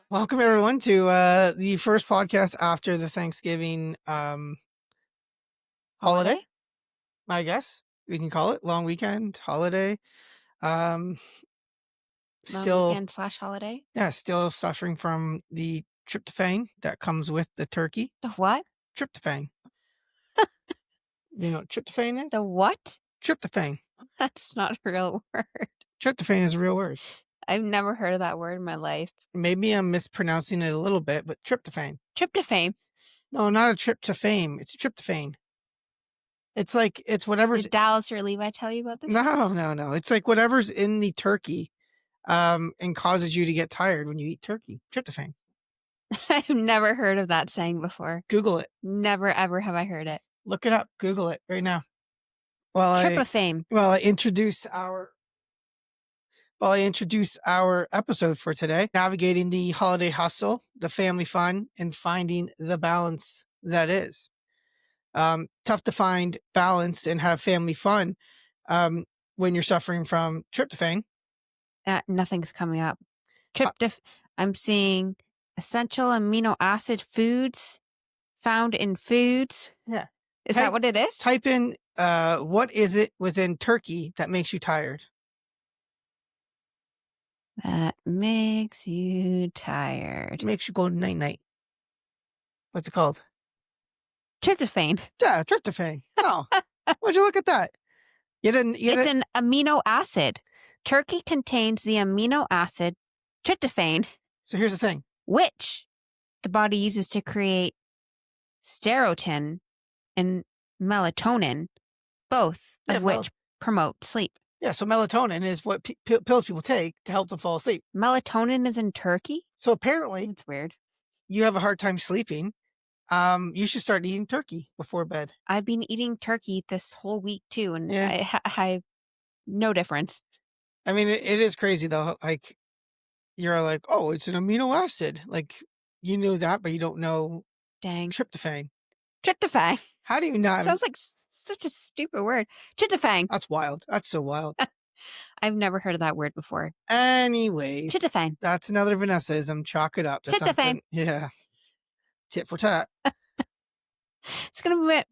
Welcome everyone to the first podcast after the Thanksgiving holiday, I guess we can call it long weekend holiday. Long weekend / holiday. Yeah, still suffering from the tryptophan that comes with the turkey. The what? Tryptophan. You know what tryptophan is? The what? Tryptophan. That's not a real word. Tryptophan is a real word. I've never heard of that word in my life. Maybe I'm mispronouncing it a little bit, but tryptophan. Tryptophan. No, not a trip to fame. It's tryptophan. It's like, it's whatever's... Did Dallas or Levi tell you about this? No. It's like whatever's in the turkey and causes you to get tired when you eat turkey. Tryptophan. I've never heard of that saying before. Google it. Never, ever have I heard it. Look it up. Google it right now. Tryptophan. I introduce our episode for today, navigating the holiday hustle, the family fun, and finding the balance that is. Tough to find balance and have family fun when you're suffering from tryptophan. Nothing's coming up. I'm seeing essential amino acid foods found in foods. Yeah. Is that what it is? Type in what is it within turkey that makes you tired? That makes you tired. Makes you go night-night. What's it called? Tryptophan. Yeah, tryptophan. Oh, would you look at that? It's an amino acid. Turkey contains the amino acid tryptophan. So here's the thing. Which the body uses to create serotonin and melatonin, both of which promote sleep. Yeah, so melatonin is what pills people take to help them fall asleep. Melatonin is in turkey? So apparently... It's weird. You have a hard time sleeping. You should start eating turkey before bed. I've been eating turkey this whole week too, and yeah. I have no difference. I mean, it is crazy though. Like, you're like, oh, it's an amino acid. Like, you knew that, but you don't know. Dang. Tryptophan. Tryptophan. How do you not? Sounds like such a stupid word. Tryptophan. That's wild. That's so wild. I've never heard of that word before. Anyways. Tryptophan. That's another Vanessaism. Chalk it up to Tryptophan. Something. Yeah. Tit for tat. That's gonna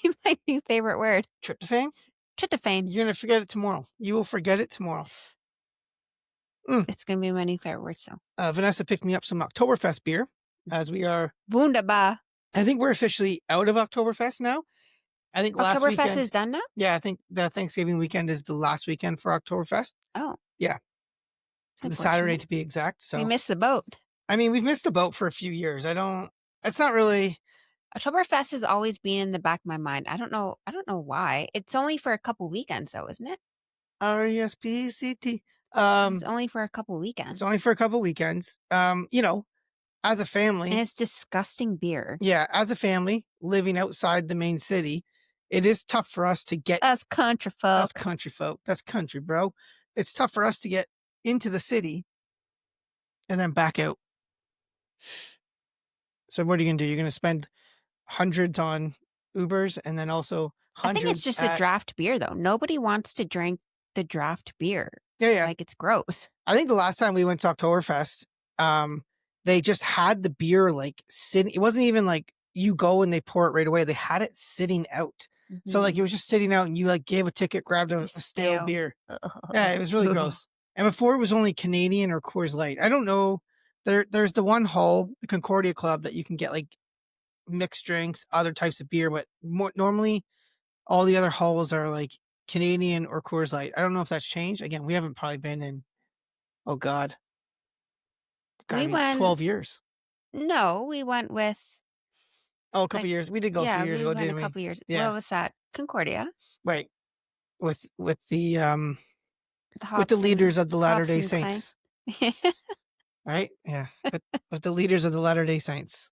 be my new favorite word. Tryptophan? Tryptophan. You're gonna forget it tomorrow. You will forget it tomorrow. It's gonna be my new favorite word. So Vanessa picked me up some Oktoberfest beer as we are. Wunderbar. I think we're officially out of Oktoberfest now. I think last weekend... Oktoberfest is done now? Yeah, I think the Thanksgiving weekend is the last weekend for Oktoberfest. Oh. Yeah. The Saturday to be exact. So we missed the boat. I mean, we've missed the boat for a few years. It's not really... Oktoberfest has always been in the back of my mind. I don't know why. It's only for a couple weekends though, isn't it? RESPCT. It's only for a couple weekends. It's only for a couple weekends. As a family... And it's disgusting beer. Yeah, as a family, living outside the main city, it is tough for us to get... Us country folk. Us country folk. That's country, bro. It's tough for us to get into the city and then back out. So what are you going to do? You're going to spend hundreds on Ubers and then also hundreds... I think it's just a draft beer, though. Nobody wants to drink the draft beer. Yeah. Like, it's gross. I think the last time we went to Oktoberfest, they just had the beer, like, sitting... It wasn't even like you go and they pour it right away. They had it sitting out. Mm-hmm. So, like, it was just sitting out and you, like, gave a ticket, grabbed a stale beer. Yeah, it was really gross. And before it was only Canadian or Coors Light. I don't know. There's the one hall, the Concordia Club, that you can get, like, mixed drinks, other types of beer, but normally all the other halls are, like, Canadian or Coors Light. I don't know if that's changed. Again, we haven't probably been in, oh, God. We went 12 years. No, we went with... Oh, a couple years. We did go a few years ago, didn't we? Yeah, a couple years. Yeah. What was that? Concordia. Right. With the leaders of the Latter-day Saints. Right? Yeah. With the leaders of the Latter-day Saints.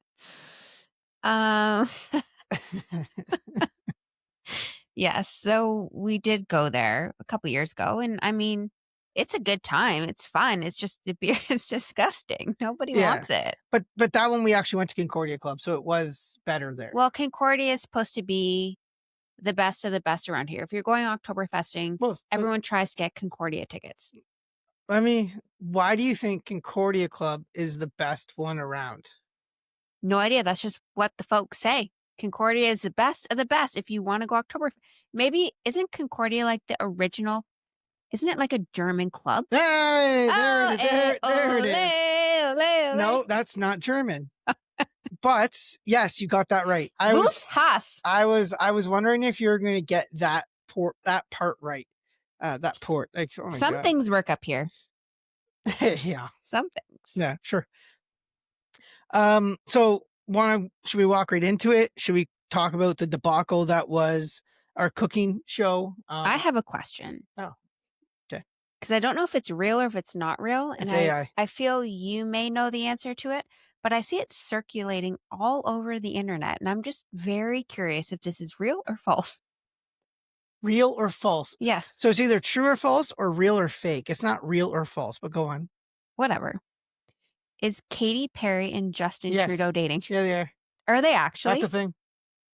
Yes. So we did go there a couple years ago. And I mean, it's a good time. It's fun. It's just the beer is disgusting. Nobody wants it. But that one we actually went to Concordia Club, so it was better there. Well, Concordia is supposed to be the best of the best around here. If you're going Oktoberfesting, Well, everyone tries to get Concordia tickets. I mean, why do you think Concordia Club is the best one around? No idea. That's just what the folks say. Concordia is the best of the best if you want to go October. Maybe isn't Concordia like the original? Isn't it like a German club? Hey, Oh, eh, there it ole, is. ole, ole. No, that's not German. But yes, you got that right. Woofs Haas. I was wondering if you were going to get that part right. That port. Like, oh my Some god. things work up here. Yeah. Some things. Yeah, sure. So should we walk right into it? Should we talk about the debacle that was our cooking show? I have a question Oh, okay. because I don't know if it's real or if it's not real, and It's I AI. I feel you may know the answer to it, but I see it circulating all over the internet, and I'm just very curious if this is real or false. Real or false? Yes, So it's either true or false or real or fake. It's not real or false, but go on. whatever. Is Katy Perry and Justin Yes. Trudeau dating? Yeah, they are. Are they That's a actually? thing.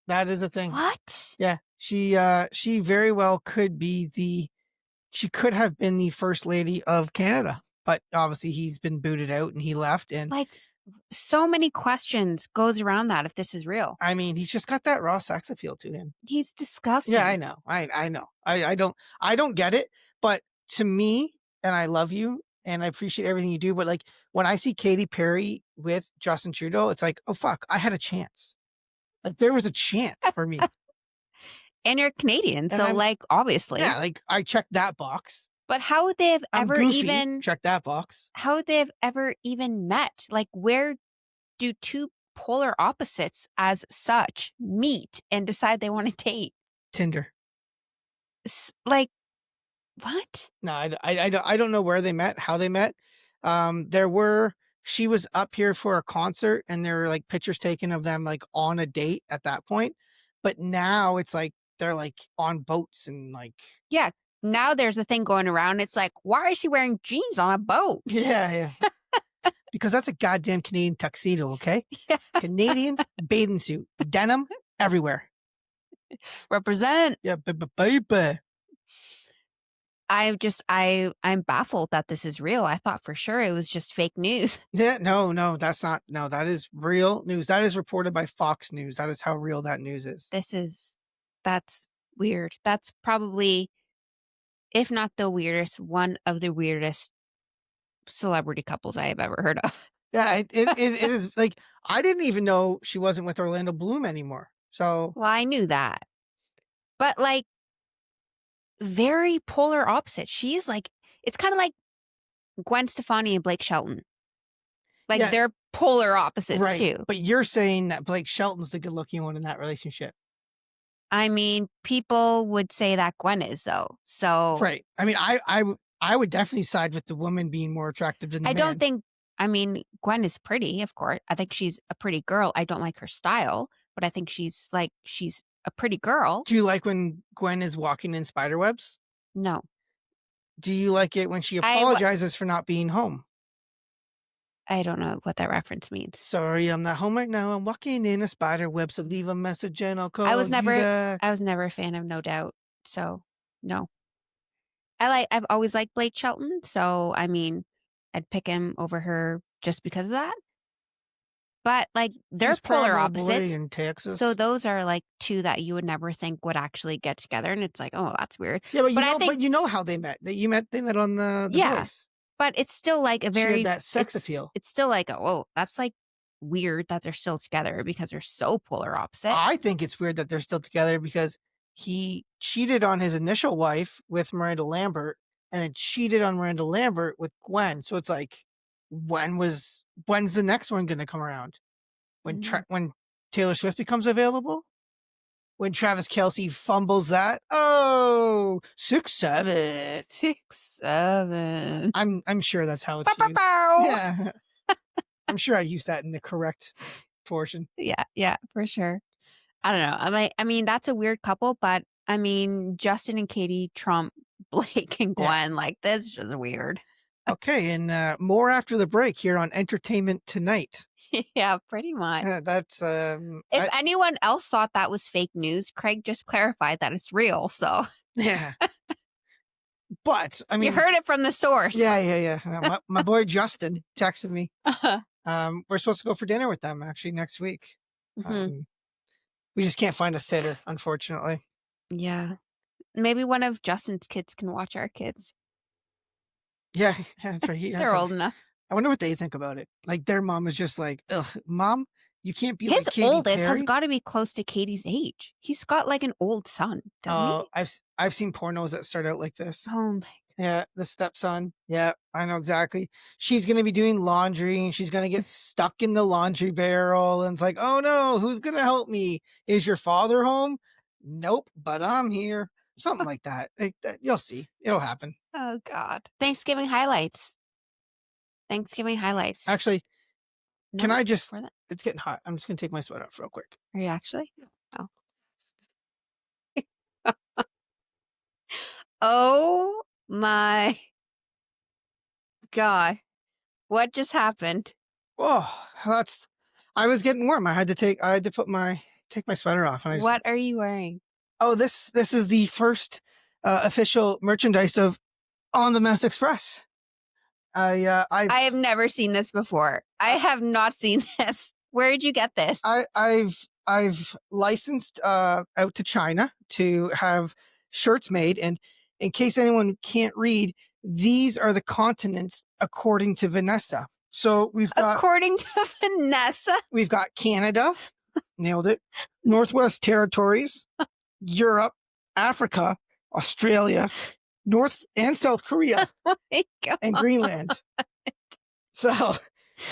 That is a thing. What? Yeah. She very well could be she could have been the first lady of Canada, but obviously he's been booted out and he left. And Like, so many questions goes around that if this is real. I mean, he's just got that raw sex appeal to him. He's disgusting. Yeah, I know. I know. I don't get it, but to me, and I love you and I appreciate everything you do, but like when I see Katy Perry with Justin Trudeau, it's like, oh fuck, I had a chance. Like there was a chance for me. And you're Canadian, And so I'm like obviously. yeah, like I checked that box. But how would they have I'm ever goofy. even Check that box. how would they have ever even met? Like where do two polar opposites as such meet and decide they want to date? Tinder. Like what? No, I don't know where they met, how they met. She was up here for a concert and there were like pictures taken of them like on a date at that point. But now it's like they're like on boats and like Yeah. Now there's a thing going around. It's like, why is she wearing jeans on a boat? yeah. Because that's a goddamn Canadian tuxedo, okay? Yeah. Canadian bathing suit, denim everywhere. Represent. Yeah, baby. I'm baffled that this is real. I thought for sure it was just fake news. Yeah, no, that's not. No, that is real news. That is reported by Fox News. That is how real that news is. That's weird. That's probably, if not the weirdest, one of the weirdest celebrity couples I have ever heard of. Yeah, it is like I didn't even know she wasn't with Orlando Bloom anymore. So Well, I knew that. But like very polar opposite. She's like it's kind of like Gwen Stefani and Blake Shelton. Like yeah, they're polar opposites right. too. But you're saying that Blake Shelton's the good looking one in that relationship. I mean, people would say that Gwen is though. So Right. I mean, I would definitely side with the woman being more attractive than the I man. don't think I mean, Gwen is pretty, of course. I think she's a pretty girl. I don't like her style, but I think she's a pretty girl. Do you like when Gwen is walking in spider webs? No. Do you like it when she I apologizes for not being home? don't know what that reference means. Sorry, I'm not home right now. I'm walking in a spider web, so leave a message and I'll call I was you never back. I was never a fan of No Doubt. So, no. I've always liked Blake Shelton, so I mean, I'd pick him over her just because of that. But like they're She's polar probably opposites. in Texas. So those are like two that you would never think would actually get together, and it's like, oh, that's weird. yeah, but I think but you know how they met. They met on the Yeah. Voice. But it's still like a She had very that sex appeal. It's still like, oh, that's like weird that they're still together because they're so polar opposite. I think it's weird that they're still together because he cheated on his initial wife with Miranda Lambert and then cheated on Miranda Lambert with Gwen. So it's like, when's the next one going to come around? When Taylor Swift becomes available? When Travis Kelce fumbles that? Oh, 6'7". 6'7". I'm sure that's how it's Bow, bow, used. bow. Yeah. I'm sure I used that in the correct portion. Yeah, for sure. I don't know. I mean, that's a weird couple, but I mean, Justin and Katie trump Blake and Yeah. Gwen. Like, that's just weird. Okay, and more after the break here on Entertainment Tonight. Yeah, pretty much. That's If I anyone else thought that was fake news, Craig just clarified that it's real. So yeah. But I you mean, heard it from the source. yeah. My boy Justin texted me. Uh-huh. We're supposed to go for dinner with them actually next week. Hmm. Um, we just can't find a sitter, unfortunately. Yeah. Maybe one of Justin's kids can watch our kids. Yeah, yeah, that's right. He has They're like, old enough. I wonder what they think about it. Like their mom is just like, ugh, mom, you can't be His like Katy oldest has Perry. got to be close to Katie's age. He's got like an old son, doesn't he? I've seen pornos that start out like this. Oh my. Yeah, the stepson. Yeah, I know exactly. She's gonna be doing laundry and she's gonna get stuck in the laundry barrel, and it's like, oh no, who's gonna help me? Is your father home? Nope, but I'm here. Something like that. You'll see. It'll happen. Oh God. Thanksgiving highlights. Thanksgiving highlights. Actually, can No, I just? before that. It's getting hot. I'm just gonna take my sweater off real quick. Are you actually? Oh. Oh my God. What just happened? Oh, that's. I was getting warm. I had to take my sweater off, and I just. What are you wearing? Oh, this is the first official merchandise of On the Mess Express. I have never seen this before. I have not seen this. Where did you get this? I've licensed out to China to have shirts made, and in case anyone can't read, these are the continents according to Vanessa. So According to Vanessa. we've got Canada, nailed it, Northwest Territories, Europe, Africa, Australia, North and South Korea, Oh my God. and Greenland. So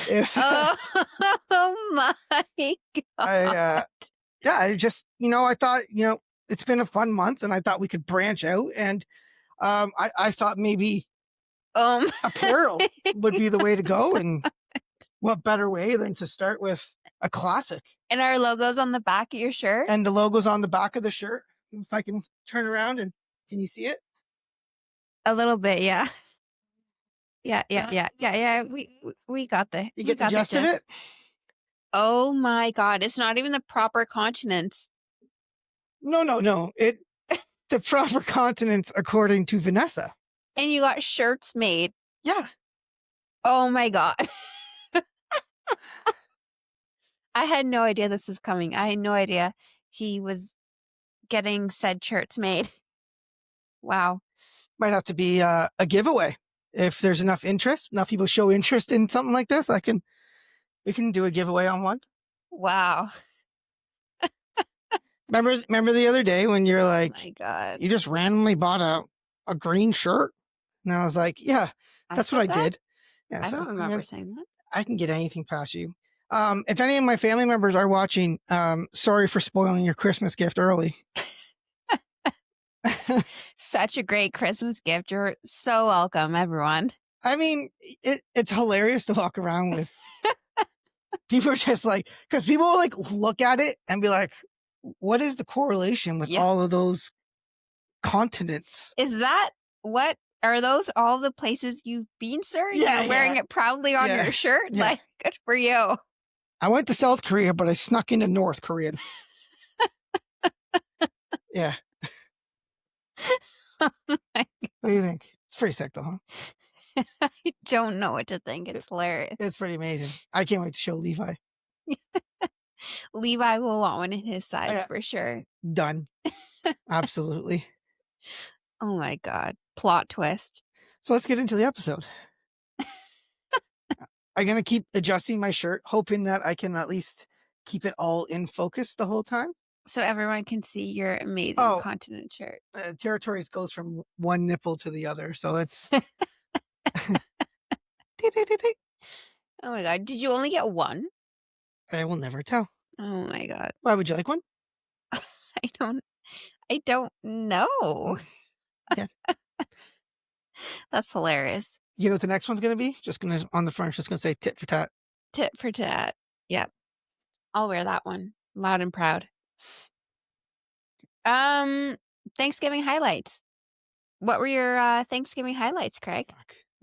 if Oh my God. I just, I thought, it's been a fun month and I thought we could branch out, and I thought maybe apparel would be the way to go, and what better way than to start with a classic. And our logo's on the back of your shirt? And the logo's on the back of the shirt. If I can turn around, and can you see it? A little bit, yeah. Yeah. We got the You get the gist of it? Oh my God. It's not even the proper continents. No. The proper continents according to Vanessa. And you got shirts made. Yeah. Oh my God. I had no idea this was coming. I had no idea he was getting said shirts made. Wow. Might have to be a giveaway. If there's enough interest, enough people show interest in something like this, we can do a giveaway on one. Wow. Remember the other day when you're Oh like, my God. you just randomly bought a green shirt? And I was like, yeah, that's what I did. Yeah, I don't remember saying that. I can get anything past you. If any of my family members are watching, sorry for spoiling your Christmas gift early. Such a great Christmas gift. You're so welcome, everyone. I mean, it's hilarious to walk around with. People are just like, because people will like look at it and be like, what is the correlation with all of those continents? Is that what are those all the places you've been, sir? Yeah, You're wearing it proudly on your shirt? Yeah. Like, good for you. I went to South Korea, but I snuck into North Korea. Yeah. Oh what do you think? It's pretty sick though, huh? I don't know what to think. It's hilarious. It's pretty amazing. I can't wait to show Levi. Levi will want one in his size for sure. Done. Absolutely. Oh my God. Plot twist. So let's get into the episode. I'm going to keep adjusting my shirt, hoping that I can at least keep it all in focus the whole time. So everyone can see your amazing continent shirt. Territories goes from one nipple to the other. So it's. Oh my God. Did you only get one? I will never tell. Oh my God. Why would you like one? I don't know. Yeah. That's hilarious. You know what the next one's going to be? Just going to, on the front, just going to say tit for tat. Tit for tat. Yep. I'll wear that one. Loud and proud. Thanksgiving highlights. What were your Thanksgiving highlights, Craig?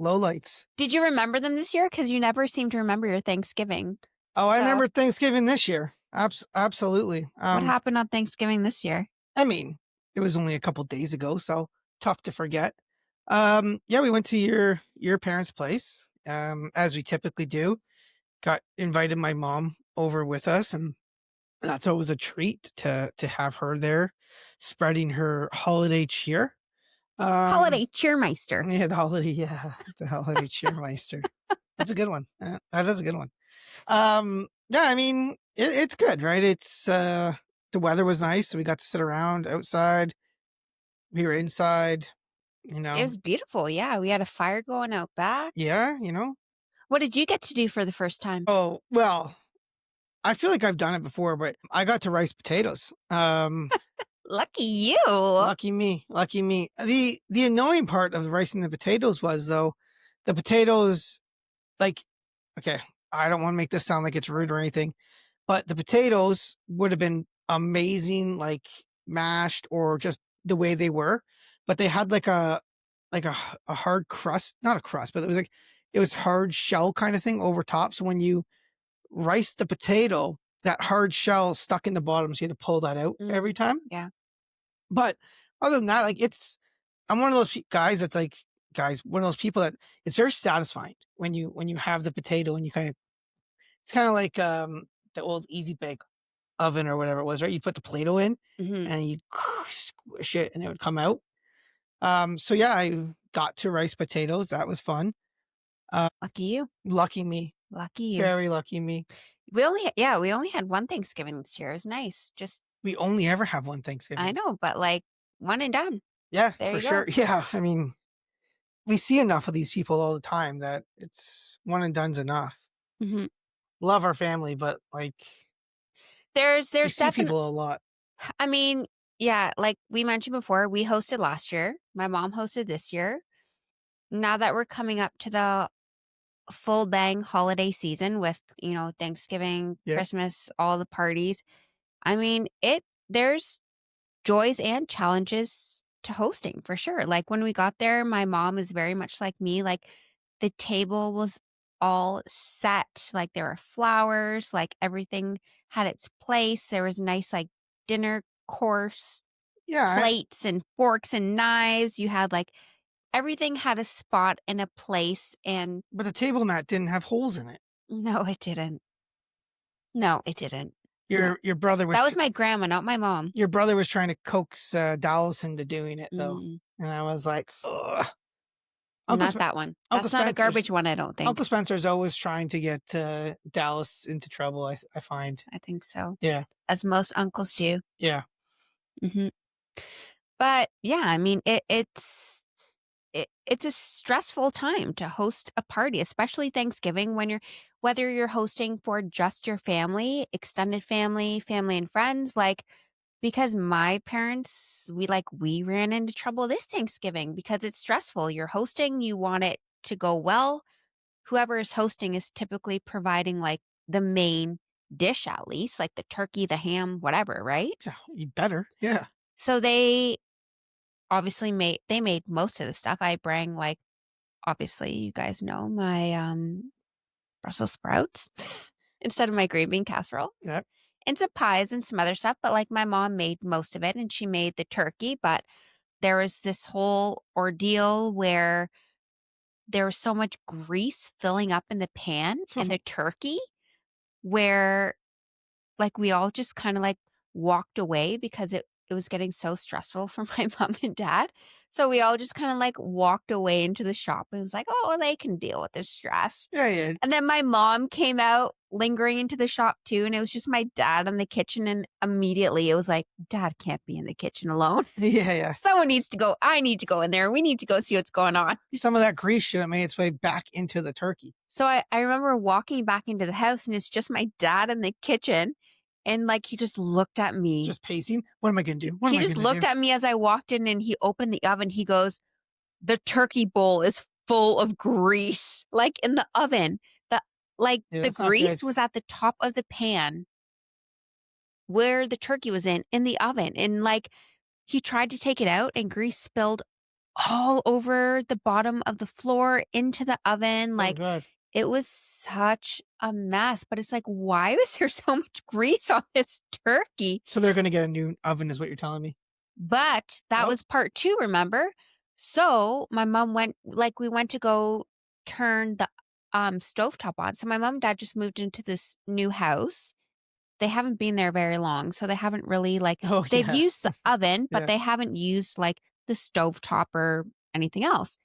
Lowlights. Did you remember them this year? Because you never seem to remember your Thanksgiving. Oh, I So, remember Thanksgiving this year. Absolutely. what happened on Thanksgiving this year? I mean, it was only a couple days ago, so tough to forget. Yeah, we went to your parents' place, as we typically do. Got invited my mom over with us, and that's always a treat to have her there, spreading her holiday cheer. Holiday cheermeister. Yeah, the holiday cheermeister. That's a good one. That is a good one. Yeah, I mean, it's good, right? The weather was nice, so we got to sit around outside. We were inside, you It know. was beautiful. Yeah, we had a fire going out back. Yeah, you know. What did you get to do for the first time? Oh, well, I feel like I've done it before, but I got to rice potatoes. Lucky you. Lucky me, lucky me. The annoying part of the rice and the potatoes was though, the potatoes like okay, I don't want to make this sound like it's rude or anything, but the potatoes would have been amazing, like mashed or just the way they were, but they had like a hard crust, not a crust, but it was like it was hard shell kind of thing over top. So when you rice the potato, that hard shell stuck in the bottom, so you had to pull that out Mm, every time. yeah. But other than that, like I'm one of those guys that's like one of those people that it's very satisfying when you have the potato and you kind of it's kind of like the old easy bake oven or whatever it was, right? You put the Play-Doh in Hmm. and you squish it and it would come out. So yeah, I got to rice potatoes. That was fun. Uh, Lucky you. lucky me, Lucky you. very lucky me. We only had one Thanksgiving this year. It was nice. Just, We only ever have one I Thanksgiving. know, but like one and done. Yeah, There for you go. sure. Yeah, I mean, we see enough of these people all the time that it's one and done's enough. Hmm. Love our family, but like we There's see definitely, people a lot. I mean, yeah, like we mentioned before, we hosted last year. My mom hosted this year. Now that we're coming up to the full bang holiday season with, Thanksgiving, Yeah, Christmas, all the parties. I mean, there's joys and challenges to hosting for sure. Like when we got there, my mom is very much like me. Like the table was all set. Like there were flowers, like everything had its place. There was nice like dinner course yeah. plates and forks and knives. You had like everything had a spot and a place, and But the table mat didn't have holes in it. no, it didn't. No, it didn't. No. Your brother was That was my grandma, not my mom. your brother was trying to coax Dallas into doing it though, Mm, and I was like, ugh. Uncle not Sp- that one. Uncle That's not a Spencer's garbage one, I don't think. Uncle Spencer's always trying to get Dallas into trouble. I find. I think so. Yeah, As most uncles do. yeah, Mhm. But, yeah, I mean, it's a stressful time to host a party, especially Thanksgiving when whether you're hosting for just your family, extended family, family and friends, like, because my parents, we ran into trouble this Thanksgiving because it's stressful. You're hosting, you want it to go well. Whoever is hosting is typically providing, like, the main dish at least, like the turkey, the ham, whatever, right? yeah. You better. Yeah, So they obviously made most of the stuff. I bring, like, obviously, you guys know my, Brussels sprouts instead of my green bean casserole, yeah. and some pies and some other stuff, but, like, my mom made most of it, and she made the turkey, but there was this whole ordeal where there was so much grease filling up in the pan and the turkey where, like, we all just kinda, like, walked away because it was getting so stressful for my mom and dad. So we all just kinda, like, walked away into the shop and was like, "Oh, they can deal with the stress." Yeah, yeah, And then my mom came out lingering into the shop too, and it was just my dad in the kitchen, and immediately it was like, "Dad can't be in the kitchen alone. yeah, yeah. Someone needs to go. I need to go in there. We need to go see what's going on." Some of that grease should have made its way back into the turkey. So I remember walking back into the house, and it's just my dad in the kitchen, and, like, he just looked at me. Just pacing. What am I gonna do? What am He I just gonna do? looked at me as I walked in, and he opened the oven. He goes, "The turkey bowl is full of grease." Like, in the oven. The Yeah, the that's not good. grease was at the top of the pan where the turkey was in the oven, and, like, he tried to take it out, and grease spilled all over the bottom of the floor into the oven, Oh like, god. It was such a mess, but it's like, why was there so much grease on this turkey? So they're gonna get a new oven is what you're telling me? But that Oh. was part 2, remember? So, my mom we went to go turn the, stovetop on. So, my mom and dad just moved into this new house. They haven't been there very long, so they haven't really, Oh, they've yeah. used the oven, but Yeah. they haven't used, the stovetop or anything else,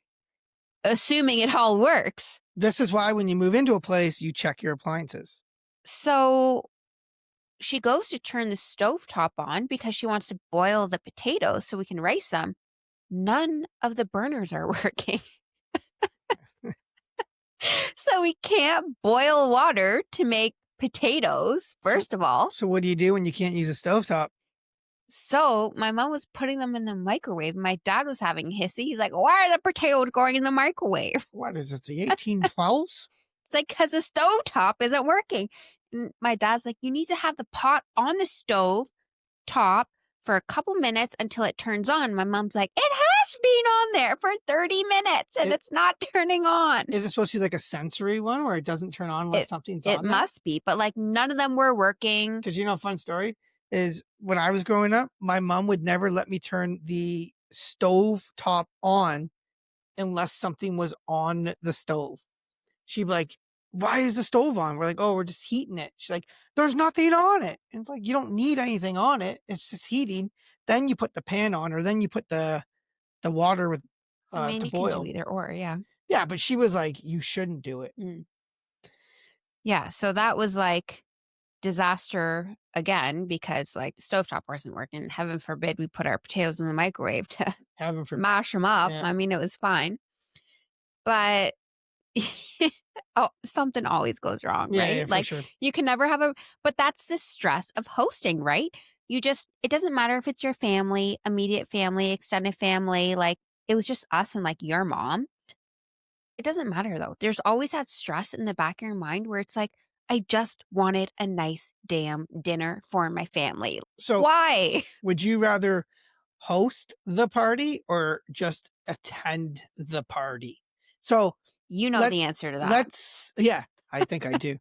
assuming it all works. This is why when you move into a place, you check your appliances. So, she goes to turn the stovetop on because she wants to boil the potatoes so we can rice them. None of the burners are working. So we can't boil water to make potatoes, So first of all. so what do you do when you can't use a stovetop? So my mom was putting them in the microwave. My dad was having hissy. He's like, why are the potatoes going in the microwave? What is it, the 1812s? It's like, because the stovetop isn't working. And my dad's like, you need to have the pot on the stove top for a couple minutes until it turns on. My mom's like, it has been on there for 30 minutes and It it's not turning on. Is it supposed to be like a sensory one where it doesn't turn on unless It something's it on there? must be, but none of them were working. Because a fun story is when I was growing up, my mom would never let me turn the stove top on unless something was on the stove. She'd be like, "Why is the stove on?" We're like, "Oh, we're just heating it." She's like, "There's nothing on it." And it's like, you don't need anything on it. It's just heating. Then you put the pan on, or then you put the water with I mean, to you can do boil. either or, yeah. Yeah, but she was like, "You shouldn't do it." Mm. Yeah, so that was disaster again because the stovetop wasn't working. Heaven forbid we put our potatoes in the microwave to Heaven forbid. mash them up. Yeah, I mean, it was fine. But oh, something always goes wrong, yeah, yeah, right? for sure. You can never have but that's the stress of hosting, right? It doesn't matter if it's your family, immediate family, extended family, it was just us and your mom. It doesn't matter though. There's always that stress in the back of your mind where it's like, I just wanted a nice damn dinner for my family. So, Why? would you rather host the party or just attend the party? So You know let the answer to that. let's yeah, I think I do.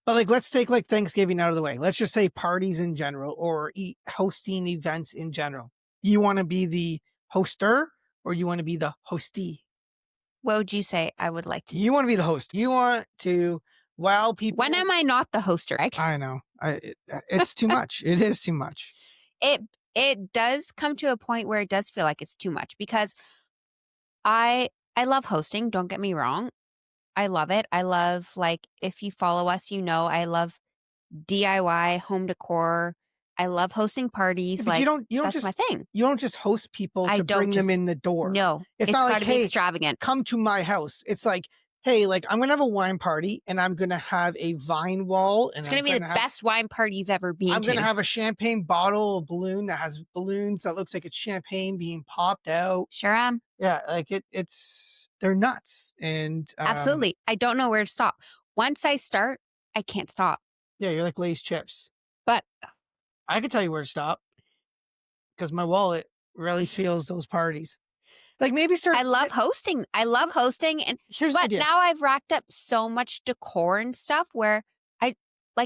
But let's take Thanksgiving out of the way. Let's just say parties in general or hosting events in general. You want to be the hoster or you want to be the hostee? What would you say I would like to do? You want to be the host. You want to wow When people. am I not the hoster? I know. It's too much. It is too much. It it does come to a point where it does feel like it's too much because I I love hosting, don't get me wrong. I love it. I love if you follow us, I love DIY, home decor. I love hosting Yeah, parties. but That's my thing. you don't just host people I to don't bring them just in the door. no. It's It's not like, gotta be "Hey, extravagant. come to my house." It's like, "Hey, I'm gonna have a wine party and I'm gonna have a vine wall and It's gonna be the best wine party you've ever been I'm gonna to. have a champagne bottle, a balloon that has balloons that looks like it's champagne being popped out." Sure am. Yeah, it's they're nuts. And Absolutely. I don't know where to stop. Once I start, I can't stop. yeah, you're like Lay's chips. But I can tell you where to stop because my wallet really feels those parties. Maybe start. I love hosting. I love hosting Here's the but idea. now I've racked up so much decor and stuff where I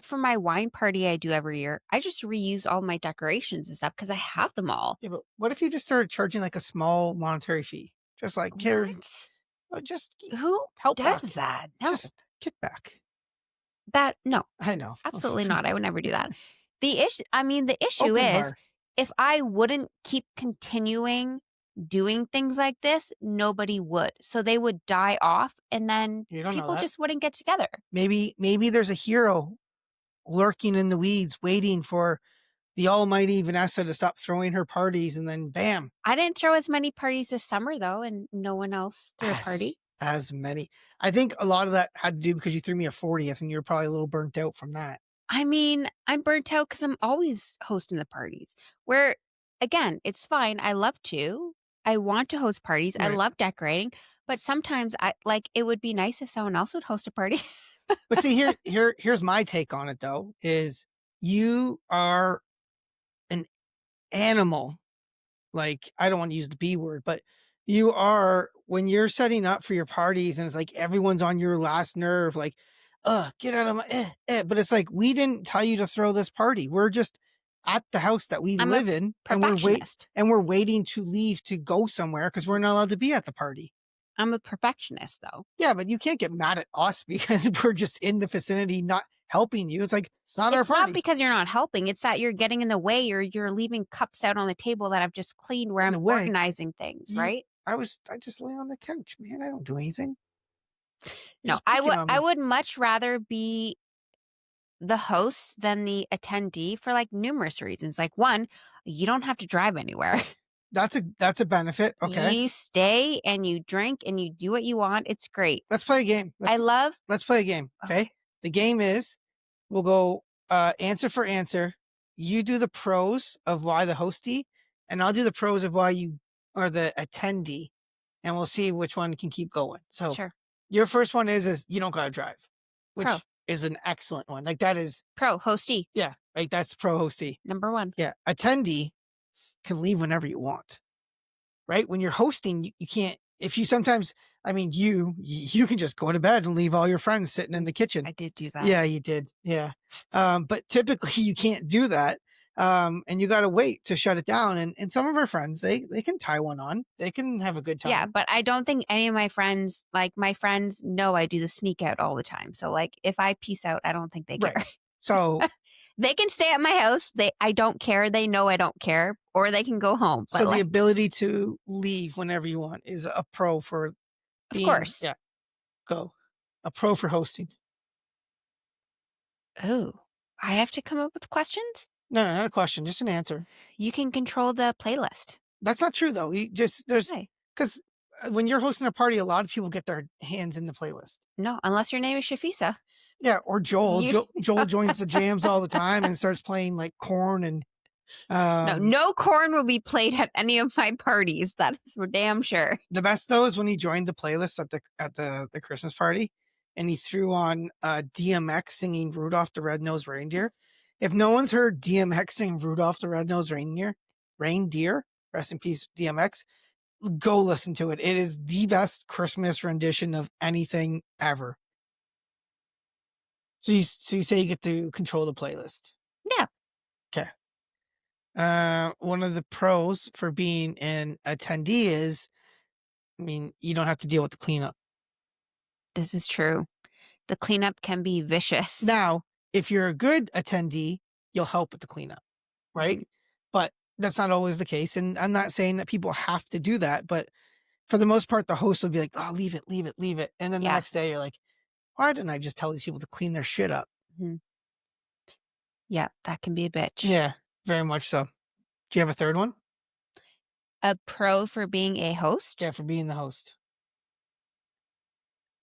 for my wine party I do every year, I just reuse all my decorations and stuff because I have them all. Yeah, but what if you just started charging a small monetary fee? Just here, What? just Who help does back. that? No. Just get back. No. I know. Absolutely not. I would never do that. The issue Open is bar. if I wouldn't keep continuing doing things like this, nobody would. So they would die off and then You don't know people that. just wouldn't get together. Maybe there's a hero lurking in the weeds, waiting for the almighty Vanessa to stop throwing her parties, and then bam, I didn't throw as many parties this summer though, and no one else threw a as party. as many. I think a lot of that had to do because you threw me a 40th, and you're probably a little burnt out from that. I'm burnt out because I'm always hosting the parties. Where, again, it's fine. I love to. I want to host parties. I Right. love decorating. But sometimes it would be nice if someone else would host a party. But see, here's my take on it though: is you are an animal. I don't want to use the B word, but You are when you're setting up for your parties and it's like everyone's on your last nerve, like, get out of my but it's like, we didn't tell you to throw this party. We're just at the house that we I'm a live in perfectionist. and we're waiting to leave to go somewhere because we're not allowed to be at the party. I'm a perfectionist, though. Yeah, but you can't get mad at us because we're just in the vicinity not helping you. It's like, it's not our It's not party. because you're not helping, it's that you're getting in the way or you're leaving cups out on the table that I've just cleaned where In I'm the way. organizing things, You right? I just lay on the couch, man. I don't do anything. You're No, just picking on I me. would much rather be the host than the attendee for, like, numerous reasons. Like, 1, you don't have to drive anywhere. That's a benefit. Okay. You stay and you drink and you do what you want, it's great. Let's play a game. I love Let's play a game. Okay. Okay, The game is we'll go answer for answer. You do the pros of why the hostie, and I'll do the pros of why you are the attendee, and we'll see which one can keep going. So sure. your first one is you don't gotta drive, Pro. which is an excellent one. Like that is Pro, hostie, yeah, right. That's pro hostie. number 1. Yeah. Attendee can leave whenever you want. Right? When you're hosting, you can't if you sometimes I mean, you can just go to bed and leave all your friends sitting in the kitchen. I did do that. Yeah, you did. Yeah. But typically you can't do that. And you gotta wait to shut it down. And some of our friends, they can tie one on. They can have a good Yeah, time. but I don't think any of my friends like, my friends know I do the sneak out all the time. So, like, if I peace out, I don't think they Right. care. So They can stay at my house. I don't care. They know I don't care, or they can go home. so But, the like, ability to leave whenever you want is a pro for of being course. yeah, go. A pro for hosting. Oh, I have to come up with questions? No, no, not a question, just an answer. You can control the playlist. That's not true though. You just there's Why? because when you're hosting a party, a lot of people get their hands in the playlist. No, unless your name is Shafisa. Yeah, or Joel. You Joel joins the jams all the time and starts playing like corn and No, um no corn will be played at any of my parties. That is for damn sure. the best though is when he joined the playlist at the Christmas party and he threw on DMX singing Rudolph the Red-Nosed Reindeer. If no one's heard DMX sing Rudolph the Red-Nosed Reindeer, rest in peace DMX, go listen to it. It is the best Christmas rendition of anything ever. So you say you get to control the playlist. Yeah, Okay. One of the pros for being an attendee is, I mean, you don't have to deal with the cleanup. this is true. The cleanup can be vicious. Now, if you're a good attendee, you'll help with the cleanup, right? Mhm. But that's not always the case. And I'm not saying that people have to do that, but for the most part, the host will be like, oh, leave it, leave it, leave it. And then the Yeah. next day you're like, why didn't I just tell these people to clean their shit up? Mhm. Yeah, that can be a bitch. Yeah, very much so. Do you have a third one? A pro for being a host? Yeah, for being the host.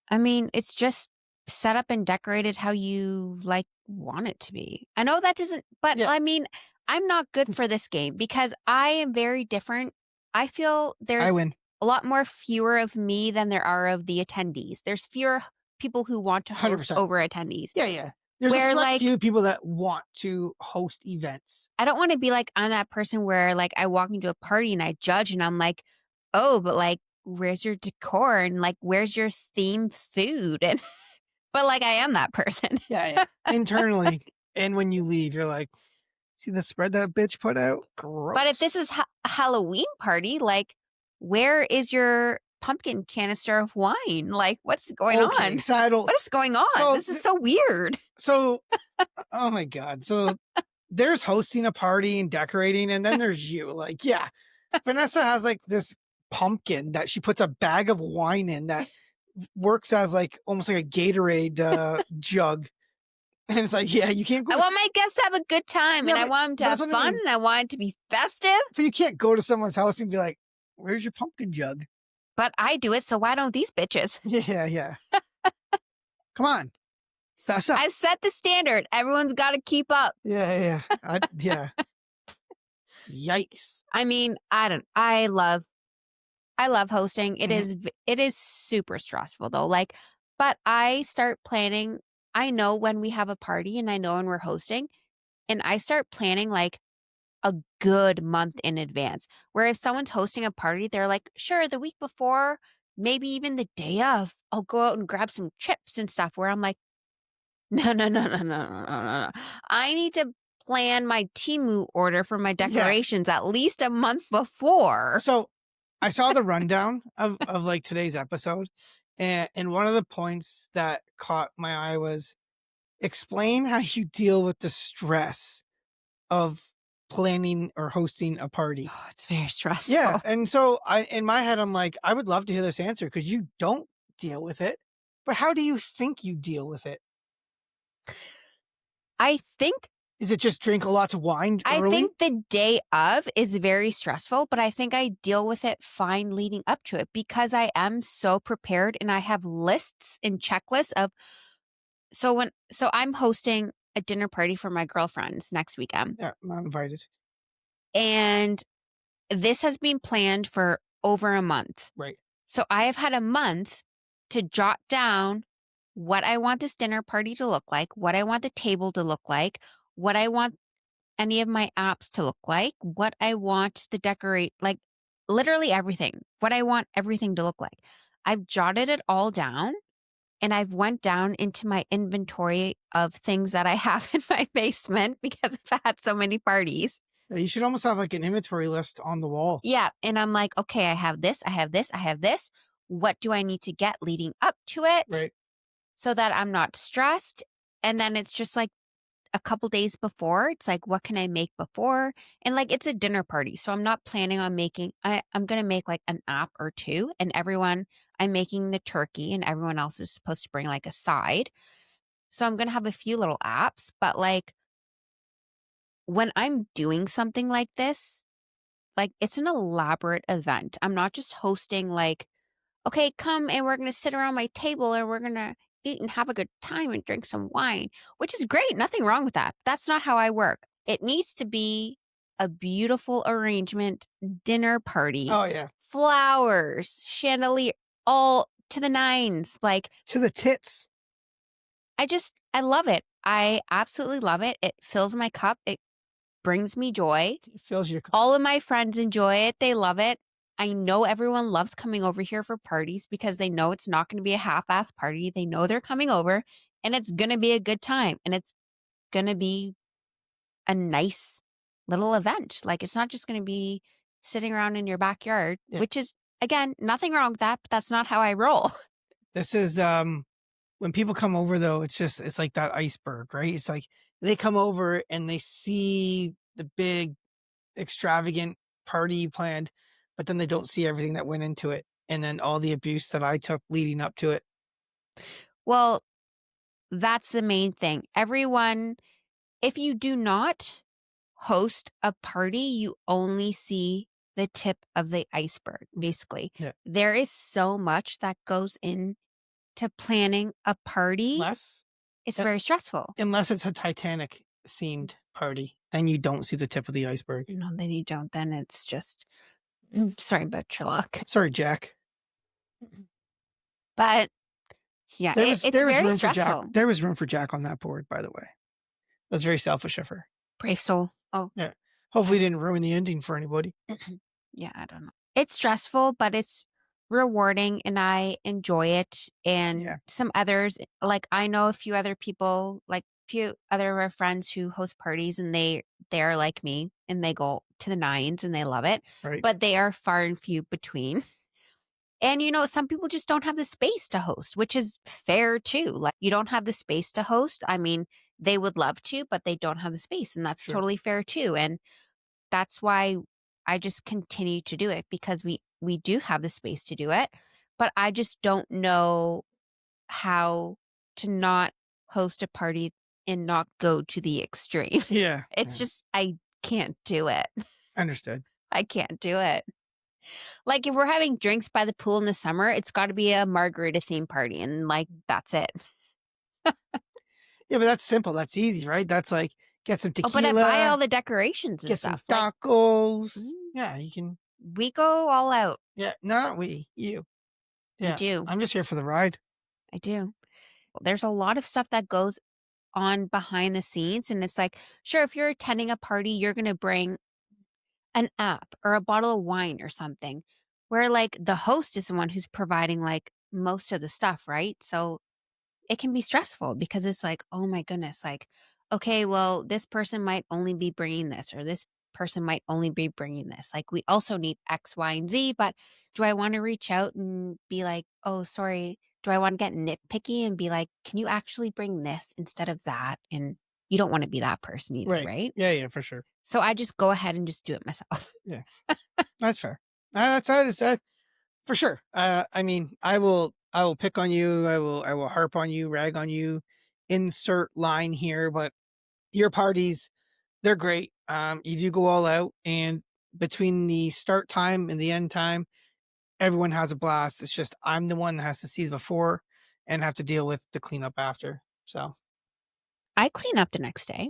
I mean, it's just set up and decorated how you like want it to be. I know that doesn't, but Yeah. I mean, I'm not good for this game because I am very different. I feel I there's win. a lot more fewer of me than there are of the attendees. There's fewer people who want to host 100%. over attendees. Yeah, yeah. There's a Where, select like, few people that want to host events. I don't want to be like, I'm that person where, like, I walk into a party and I judge and I'm like, oh, but, like, where's your decor and, like, where's your theme food? And but, like, I am that person. Yeah, yeah. Internally, and when you leave, you're like, see the spread that bitch put out? Gross. But if this is a Halloween party, like, where is your pumpkin canister of wine? Like, what's going okay, on? so I don't. What is going on? So This is so weird. So, oh my god. So there's hosting a party and decorating, and then there's you. Like, yeah, Vanessa has like this pumpkin that she puts a bag of wine in that works as like almost like a Gatorade jug. And it's like, yeah, you can't go. I want my guests to have a good time Yeah, and I want them to but have that's what I fun mean. and I want it to be festive. But you can't go to someone's house and be like, "Where's your pumpkin jug?" But I do it, so why don't these bitches? Yeah, yeah. Come on, fess up. I've set the standard. Everyone's got to keep up. Yeah, yeah, yeah. Yikes. I mean, I love hosting. Mhm. It is super stressful though. Like, but I start planning. I know when we have a party and I know when we're hosting, and I start planning like a good month in advance. Where if someone's hosting a party, they're like, sure, the week before, maybe even the day of, I'll go out and grab some chips and stuff. Where I'm like, no, no, no, no, no, no, no, no. I need to plan my Temu order for my Yeah. decorations at least a month before. So I saw the rundown of like today's episode, and one of the points that caught my eye was explain how you deal with the stress of planning or hosting a party. Oh, it's very Yeah, stressful. and so I in my head I'm like, I would love to hear this answer because you don't deal with it. But how do you think you deal with it? I think Is it just drink a lot of wine I early? think the day of is very stressful, but I think I deal with it fine leading up to it because I am so prepared and I have lists and checklists of so I'm hosting a dinner party for my girlfriends next weekend. Yeah, I'm not invited. And this has been planned for over a month. Right. So I have had a month to jot down what I want this dinner party to look like, what I want the table to look like, what I want any of my apps to look like, what I want to decorate, like literally everything, what I want everything to look like. I've jotted it all down and I've went down into my inventory of things that I have in my basement because I've had so many parties. Yeah, you should almost have like an inventory list on the wall. Yeah. And I'm like, okay, I have this, I have this, I have this. What do I need to get leading up to it Right. so that I'm not stressed? And then it's just like a couple days before, it's like, what can I make before? And like, it's a dinner party. So I'm not planning on I'm going to make like an app or two, and I'm making the turkey, and everyone else is supposed to bring like a side. So I'm going to have a few little apps. But like, when I'm doing something like this, like, it's an elaborate event. I'm not just hosting like, okay, come and we're going to sit around my table and we're going to eat and have a good time and drink some wine, which is great. Nothing wrong with that. That's not how I work. It needs to be a beautiful arrangement, dinner party, Oh yeah. flowers, chandelier, all to the nines. Like, To the tits. I love it. I absolutely love it. It fills my cup. It brings me joy. It fills your cup. All of my friends enjoy it. They love it. I know everyone loves coming over here for parties because they know it's not going to be a half-ass party. They know they're coming over and it's going to be a good time and it's going to be a nice little event. Like, it's not just going to be sitting around in your backyard, Yeah. which is, again, nothing wrong with that, but that's not how I roll. This is when people come over though, it's like that iceberg, right? It's like they come over and they see the big extravagant party you planned, but then they don't see everything that went into it and then all the abuse that I took leading up to it. Well, that's the main thing. Everyone, if you do not host a party, you only see the tip of the iceberg, basically. Yeah. There is so much that goes into planning a party. Less It's uh, very stressful. unless it's a Titanic themed party, then you don't see the tip of the iceberg. No, then you don't. Then it's just, sorry about your luck. Sorry, Jack. But yeah, it's There was very room for Jack. stressful. There was room for Jack on that board, by the way. That's very selfish of her. Brave soul. Oh, Yeah. Hopefully, didn't ruin the ending for anybody. yeah, I don't know. It's stressful, but it's rewarding and I enjoy it. And Yeah. some others, like I know a few other people, like a few other of our friends who host parties and they're like me and they go to the nines and they love it, Right. but they are far and few between. And some people just don't have the space to host, which is fair too. Like, you don't have the space to host. I mean, they would love to, but they don't have the space, and that's Sure. totally fair too. And that's why I just continue to do it because we do have the space to do it, but I just don't know how to not host a party and not go to the extreme. Yeah. It's just I can't do it. Understood. I can't do it. Like, if we're having drinks by the pool in the summer, it's got to be a margarita theme party and like that's it. Yeah, but that's simple. That's easy, right? That's like get some Oh, but I buy all tequila, the decorations and get some stuff. Like, tacos. mm, Yeah, you can. we go all out. Yeah, no, not we, you. I Yeah, do. I'm just here for the ride. I do. There's a lot of stuff that goes on behind the scenes. And it's like, sure, if you're attending a party, you're going to bring an app or a bottle of wine or something where like the host is the one who's providing like most of the stuff, right? So it can be stressful because it's like, oh my goodness, like, okay, well, this person might only be bringing this, or this person might only be bringing this. Like, we also need X, Y, and Z, but do I want to reach out and be like, oh, sorry, do I want to get nitpicky and be like, can you actually bring this instead of that? And you don't want to be that person either, Right. right? Yeah, yeah, for sure. So I just go ahead and just do it myself. Yeah, that's fair. That is that for sure. I mean, I will pick on you. I will harp on you, rag on you, insert line here, but your parties, they're great. You do go all out, and between the start time and the end time, everyone has a blast. It's just I'm the one that has to see before and have to deal with the cleanup after. So I clean up the next day.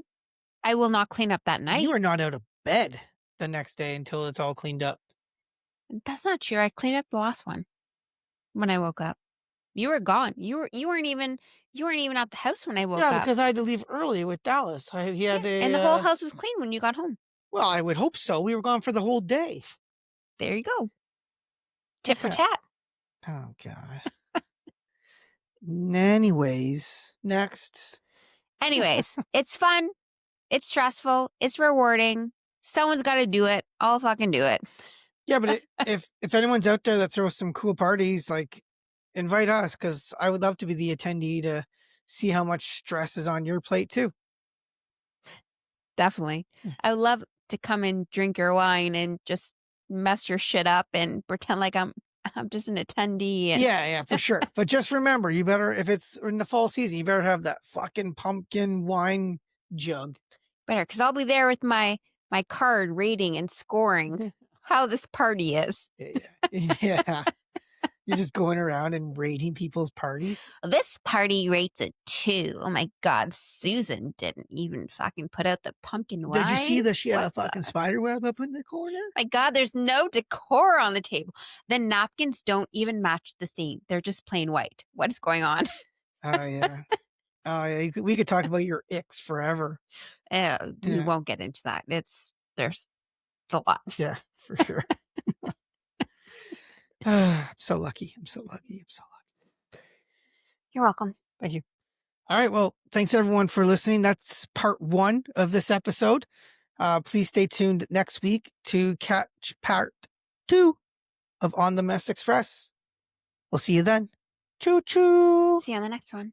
I will not clean up that you night. are not out of bed the next day until it's all cleaned up. That's not true. I cleaned up the last one when I woke up. You were gone. You weren't even at the house when I woke Yeah, up. because I had to leave early with Dallas. He Yeah, had and the whole house was clean when you got home. well, I would hope so. We were gone for the whole day. There you go. Tit for Yeah. tat. Oh god. Anyways, next. Anyways, it's fun. It's stressful. It's rewarding. Someone's got to do it. I'll fucking do it. Yeah, but if anyone's out there that throws some cool parties, like invite us because I would love to be the attendee to see how much stress is on your plate too. Definitely. Yeah, I would love to come and drink your wine and just mess your shit up and pretend like I'm just an attendee and yeah, for sure. But just remember, you better if it's in the fall season, you better have that fucking pumpkin wine jug. better because I'll be there with my card rating and scoring how this party is. Yeah, yeah. You're just going around and rating people's parties. This party rates a 2. Oh my god, Susan didn't even fucking put out the pumpkin Did you see wine. that she had What a the fucking spider web up in the corner? my god, there's no decor on the table. The napkins don't even match the theme. They're just plain white. What is going on? Oh yeah. Oh yeah. We could talk about your icks forever. We Yeah. won't get into that. It's a lot. Yeah, for sure. I'm so lucky. I'm so lucky. I'm so lucky. You're welcome. Thank you. All right. Well, thanks everyone for listening. That's part 1 of this episode. Please stay tuned next week to catch part 2 of On the Mess Express. We'll see you then. Choo choo. See you on the next one.